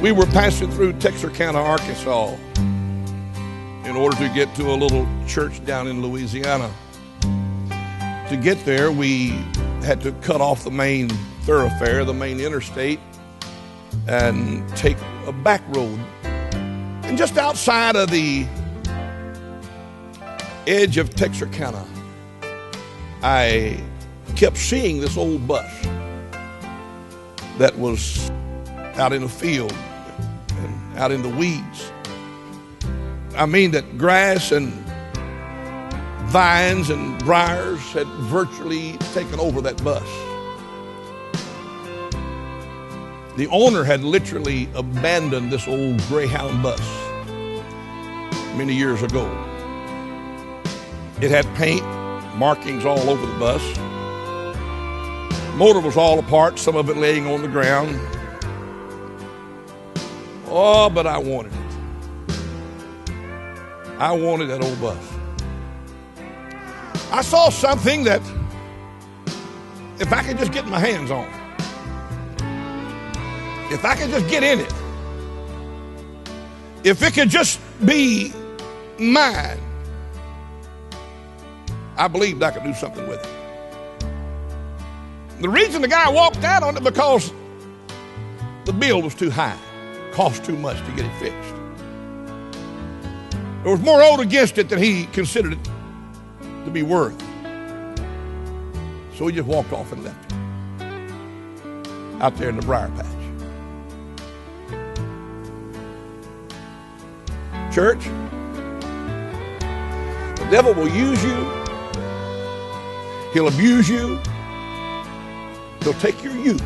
We were passing through Texarkana, Arkansas, in order to get to a little church down in Louisiana. To get there, we had to cut off the main thoroughfare, the main interstate, and take a back road. And just outside of the edge of Texarkana, I kept seeing this old bus that was out in the field and out in the weeds. I mean that grass and vines and briars had virtually taken over that bus. The owner had literally abandoned this old Greyhound bus many years ago. It had paint markings all over the bus. Motor was all apart, some of it laying on the ground. Oh, but I wanted it. I wanted that old bus. I saw something that if I could just get my hands on, if I could just get in it, if it could just be mine, I believed I could do something with it. The reason the guy walked out on it because the bill was too high, cost too much to get it fixed. There was more owed against it than he considered it to be worth. So he just walked off and left it out there in the briar patch. Church, the devil will use you. He'll abuse you. He'll take your youth.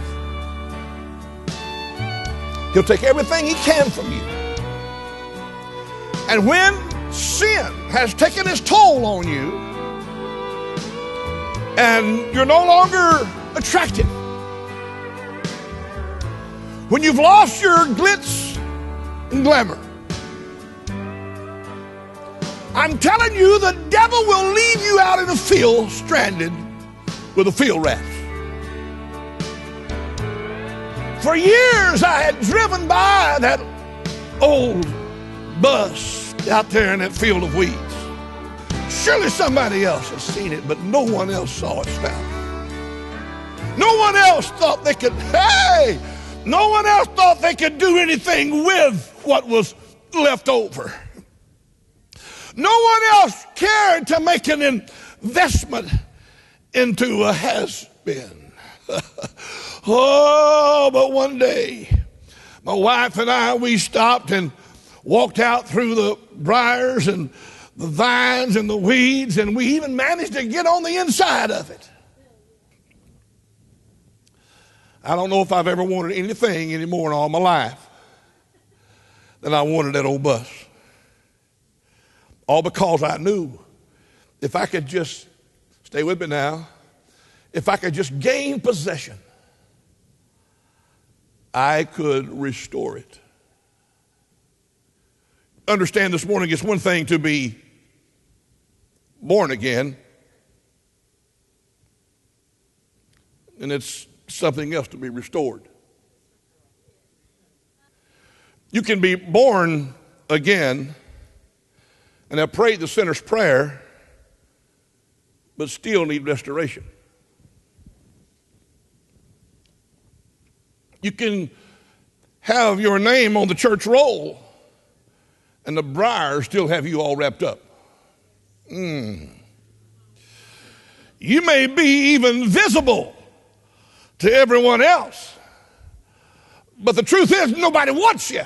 He'll take everything he can from you. And when sin has taken its toll on you and you're no longer attractive, when you've lost your glitz and glamour, I'm telling you, the devil will leave you out in the field stranded with the field rats. For years I had driven by that old bus out there in that field of weeds. Surely somebody else has seen it, but no one else saw its value. No one else thought they could, no one else thought they could do anything with what was left over. No one else cared to make an investment into a has-been. Oh, but one day, my wife and I, we stopped and walked out through the briars and the vines and the weeds, and we even managed to get on the inside of it. I don't know if I've ever wanted anything anymore in all my life than I wanted that old bus. All because I knew if I could just, stay with me now, if I could just gain possession, I could restore it. Understand this morning, it's one thing to be born again, and it's something else to be restored. You can be born again and have prayed the sinner's prayer, but still need restoration. You can have your name on the church roll, and the briars still have you all wrapped up. You may be even visible to everyone else, but the truth is nobody wants you.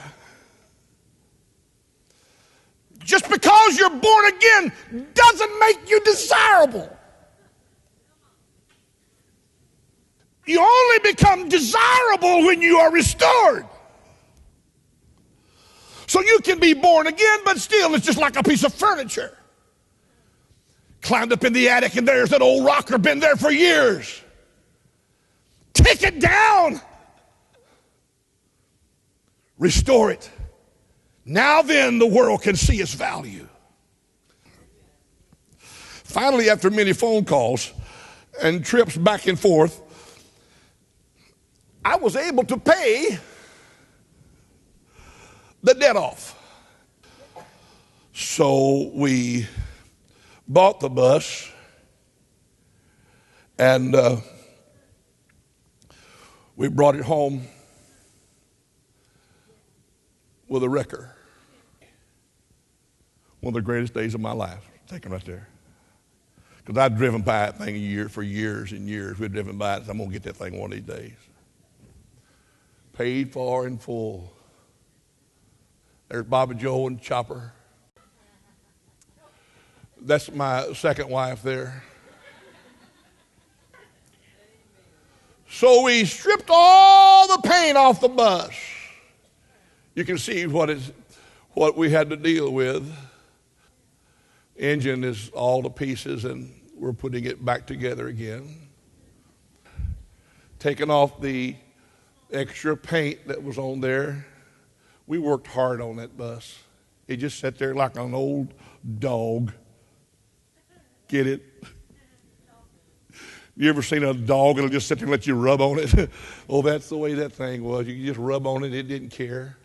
Just because you're born again doesn't make you desirable. You only become desirable when you are restored. So you can be born again, but still it's just like a piece of furniture. Climbed up in the attic and there's that old rocker, been there for years. Take it down. Restore it. Now then the world can see its value. Finally, after many phone calls and trips back and forth, I was able to pay the debt off. So we bought the bus, and we brought it home with a wrecker. One of the greatest days of my life, taken right there. Because I'd driven by that thing for years and years. We'd driven by it, so I'm going to get that thing one of these days. Paid for in full. There's Bobby Joe and Chopper. That's my second wife there. So we stripped all the paint off the bus. You can see what we had to deal with. Engine is all to pieces, and we're putting it back together again. Taking off the extra paint that was on there. We worked hard on that bus. It just sat there like an old dog. Get it? You ever seen a dog that'll just sit there and let you rub on it? Oh, that's the way that thing was. You could just rub on it. It didn't care.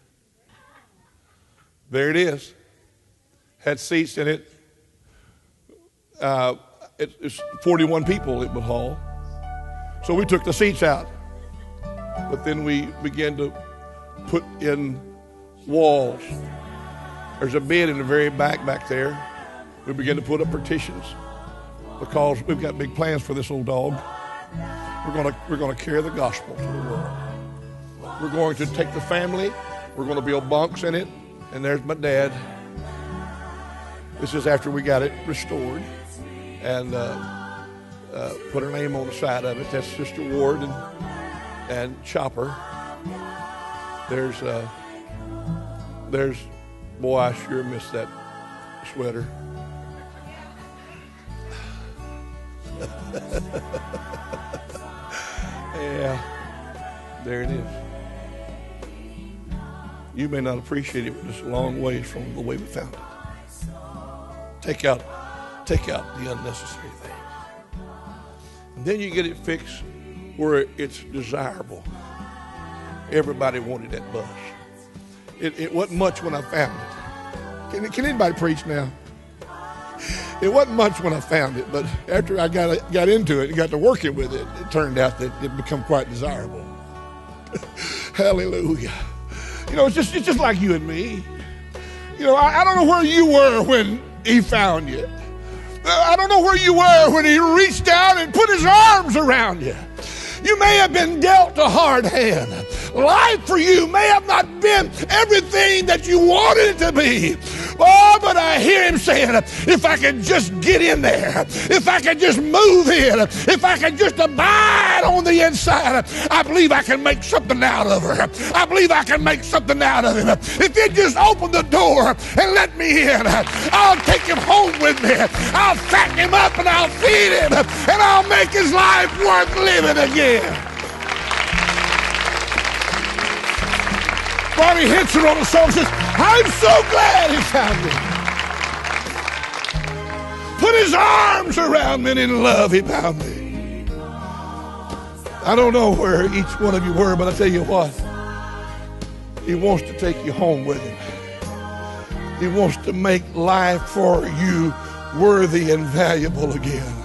There it is. Had seats in it. It's 41 people it would haul. So we took the seats out. But then we began to put in walls. There's a bed in the very back there. We began to put up partitions because we've got big plans for this old dog. We're going to carry the gospel to the world. We're going to take the family. We're going to build bunks in it. And there's my dad. This is after we got it restored and put her name on the side of it. That's Sister Ward and Chopper. There's boy, I sure miss that sweater. Yeah, there it is. You may not appreciate it, but it's a long ways from the way we found it. Take out the unnecessary things. And then you get it fixed where it's desirable. Everybody wanted that bus. It wasn't much when I found it. Can anybody preach now? It wasn't much when I found it, but after I got into it and got to working with it, it turned out that it became quite desirable. Hallelujah. You know, it's just like you and me. You know, I don't know where you were when he found you. I don't know where you were when he reached out and put his arms around you. You may have been dealt a hard hand. Life for you may have not been everything that you wanted it to be. Oh, but I hear him saying, if I could just get in there, if I could just move in, if I could just abide on the inside, I believe I can make something out of her. I believe I can make something out of him. If he just open the door and let me in, I'll take him home with me. I'll fatten him up and I'll feed him and I'll make his life worth living again. Barney Henson on the song says, I'm so glad he found me. Put his arms around me and in love he found me. I don't know where each one of you were, but I tell you what, he wants to take you home with him. He wants to make life for you worthy and valuable again.